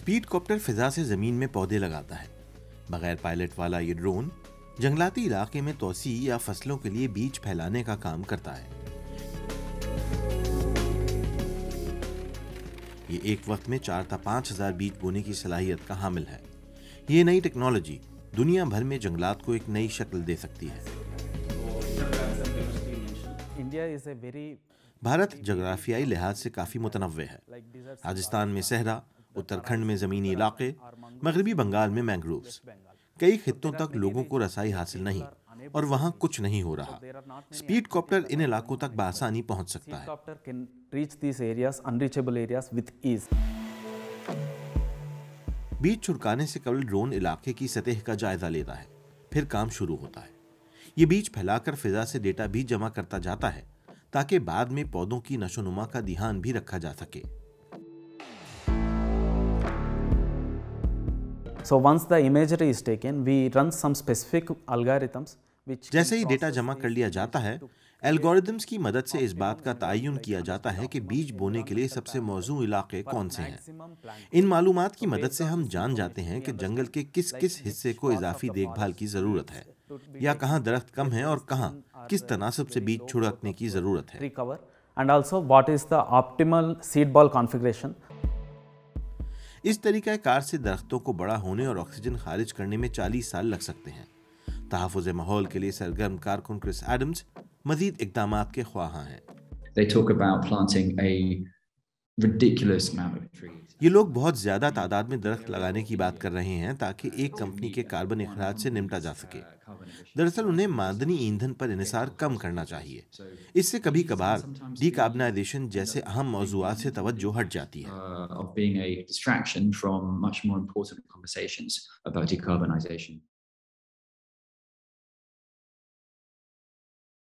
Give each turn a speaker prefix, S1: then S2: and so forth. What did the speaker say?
S1: Speed copter फिजा से जमीन में पौधे लगाता है। बगैर पायलट वाला ये ड्रोन जंगलाती इलाके में तोसी या फसलों के लिए बीज फैलाने का काम करता है। ये एक वक्त में 4 से 5 हजार बीज बोने की सलाहियत का हामिल है। ये नई टेक्नोलॉजी दुनिया भर में जंगलात को एक नई शक्ल दे सकती है। भारत जोग्राफियाई लिहाज से काफी मुतनव्वे है। राजस्थान में सहरा, उत्तराखंड में जमीनी इलाके, मगरबी बंगाल में मैंग्रोव्स। कई खित्तों तक लोगों को रसाई हासिल नहीं और वहां कुछ नहीं हो रहा। स्पीड कॉप्टर इन इलाकों तक बआसानी पहुंच सकता है। बीज छिड़काने से केवल ड्रोन इलाके की सतह का जायजा लेता है, फिर काम शुरू होता है। ये बीज फैलाकर फिजा से डेटा भी जमा करता जाता है ताकि बाद में पौधों की नशोनुमा का ध्यान भी रखा जा सके।
S2: So once the imagery is taken, we run some specific algorithms which
S1: जैसे ही डेटा जमा कर लिया जाता है, एल्गोरिदम्स की मदद से इस बात का तयन किया जाता है कि बीज बोने के लिए सबसे मौजूद इलाके कौन से हैं। इन मालूमात की मदद से हम जान जाते हैं कि जंगल के किस किस हिस्से को इजाफी देखभाल की जरूरत है, या कहाँ दरख्त कम है और कहाँ किस तनासब से बीज छिड़कने की जरूरत है।
S2: and also what is the optimal seed ball configuration.
S1: इस तरीका कार से दरख्तों को बड़ा होने और ऑक्सीजन खारिज करने में 40 साल लग सकते हैं। तहफ़्फ़ुज़ माहौल के लिए सरगर्म कारकुन क्रिस एडम्स मजीद इक़दामात के ख्वाहां हैं।
S3: They talk about planting a ridiculous amount of trees.
S1: ये लोग बहुत ज्यादा तादाद में दरख्त लगाने की बात कर रहे हैं ताकि एक कंपनी के कार्बन अखराज से निपटा जा सके। दरअसल उन्हें मादनी ईंधन पर इन्हिसार कम करना चाहिए। इससे कभी कभार डीकार्बनाइजेशन जैसे अहम मौज़ूआत से तवज्जो हट जाती है।
S3: Of being a distraction from much more important conversations about decarbonization.